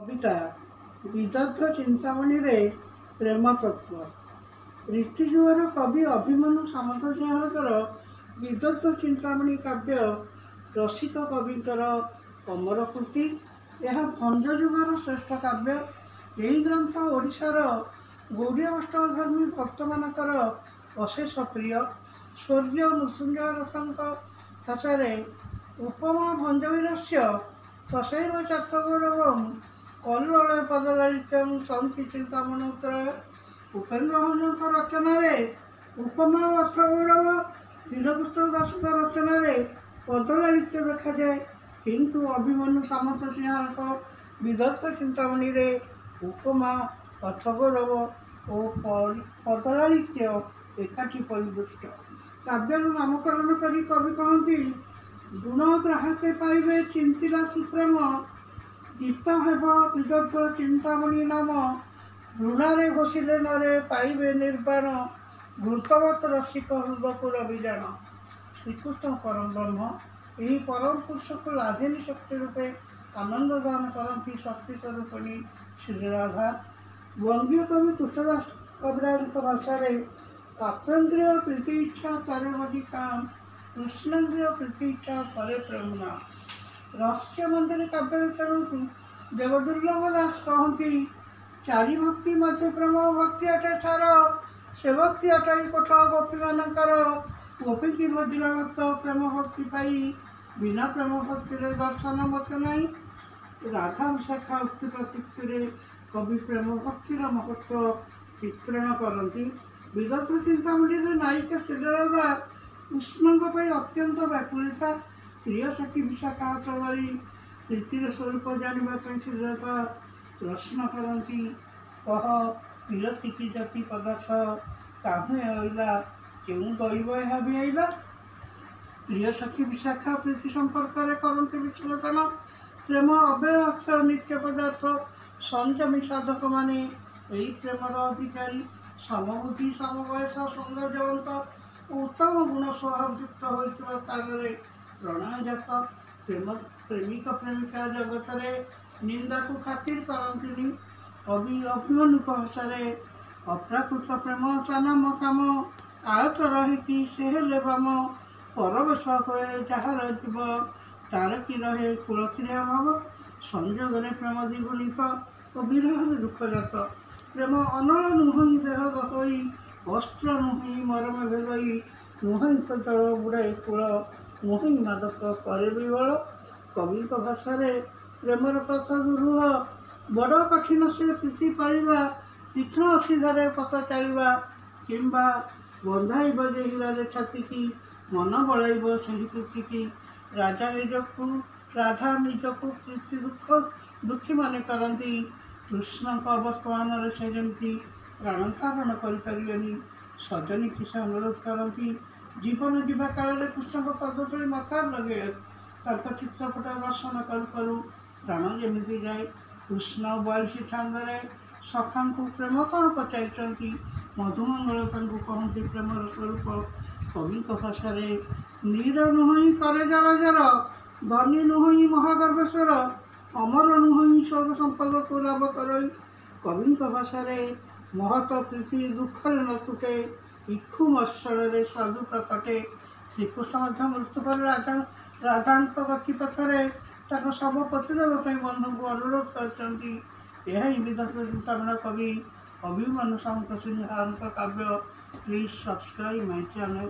कविता विदग्ध चिंतामणि रे प्रेम तत्व ऋतुजुआर कवि अभिमन्यु सामंत सिंहकर विदग्ध चिंतामणि काव्य रसिक कविंकर अमर कृति। यह भंज जुगर श्रेष्ठ काव्य। यही ग्रंथ ओडिशार गौड़ीय अष्टधर्मी भक्त मानकर अशेष प्रिय। स्वर्गीय नृसिंह रसंक भाषारे उपमा भंजवीरस्य तसैव चार्थगौरवं कल्लोल पदललितं सन्ति चिंतामणित्रय। उपेन्द्र भंजक रचना उपमा अर्थगौरव दीनकृष्ण दास रचना पदललित्य देखा जाए, किंतु अभिमन्यु सामंत सिंह विदग्ध चिंतामणि रे उपमा अर्थगौरव और पदललित्य एकाठी परिदृष्ट। काव्य नामकरण करी कवि कहती गुण ग्राहके पाइबे चिंतिला सुप्रेम गीत हेब विदग्ध चिंतामणि नाम ऋणारे घोषिले नरे पाइबे निर्वाण घृतवत रसिक हृदपुर बीजाण। श्रीकृष्ण परम ब्रह्म यही परम पुरुष को लाधिनी शक्ति रूपे आनंद दान करती शक्ति स्वरूपिणी श्री राधा। बंगीय कवि कृष्णदास कविराज भाषा आत्मेन्द्रिय प्रीति इच्छा करे बड़ी काम कृष्णेन्द्रिय प्रीति इच्छा करे प्रेम नाम। रहस्य मंदिर काव्य चलती देवदुर्लभ दास कहती चारि भक्ति मध्य प्रेम भक्ति अटे सार से भक्ति अटाई कोठ गोपी मानकर गोपी की बजिला भक्त प्रेम भक्ति पाई बिना प्रेम भक्ति दर्शन मत नहीं। राधा विशाखा उक्ति प्रत्युक्ति कवि प्रेम भक्तिर महत्व चित्रण करती। विदग्ध चिंतामणि नायिका श्रीराधा कृष्ण अत्यंत व्याकुलिता प्रिय सखी विशाखा हाथ धरी प्रीतिर स्वरूप जानापी श्रीराधा प्रश्न करती कह विरति की जाति पदार्थ काहू आईला क्यों दैव यह भी आईला। प्रिय सखी विशाखा प्रीति संपर्क करती विश्लेषण प्रेम अव्यय अक्षय नित्य पदार्थ संयमी साधक माने यही प्रेमर अधिकारी समबुद्धि समवयस सौंदर्यवंत उत्तम गुण स्वभावयुक्त होता स्थान प्रणय जात प्रेम प्रेमिक प्रेमिका जगत निंदा को खातिर करती। कवि अभिमन्यु भाषा अप्राकृत प्रेम चानाम काम आयत रहे कि से हेले बाम परवेश हुए जार जीव तार कि रहे कुलक्रिया भाव संजोगे प्रेम द्विगुणित और विरह दुख जात प्रेम अनल नुह देह गहई वस्त्र नुहि मरम भेदई नुहि जल बुड़ाई कूल नुहि मादक करे विबल। कवि भाषा प्रेमर पथ दुरूह बड़ कठिन से प्रीति पालिबा तीक्ष्ण असीधारे पथ चलवा किंबा बंधाई बजे हीरारे छातिकी मन बड़ाइब सही प्रीतिकी। राजा निजकू राधा निजकू प्रीति दुख दुखी माने करती कृष्ण वर्तमान से जमी प्राण धारण करें सजनी की से अनुरोध करती जीवन जीवा काल कृष्ण पदतले मता लगे चित्रपट दर्शन करू प्राण जमी जाए। कृष्ण 42 छांदे सखा को प्रेम कौन पचार मधुमंगल कहती प्रेमर स्वरूप। कवि भाषा नीर नुहि करे जर जर धनी नुहि महागर्भेश्वर अमर नुहि स्वर्ग संपद को लाभ करई। कवि भाषा महत प्रीति दुख न तुटे इक्षु मत्सर साधु प्रकटे। श्रीकृष्ण मृत्यु पर राधा गति पथरे शव पति देवाई बंधु को अनुरोध करती। विदग्ध चिंतामणि कवि अभिमन्यु सामंत सिंह काव्य। Please subscribe my channel.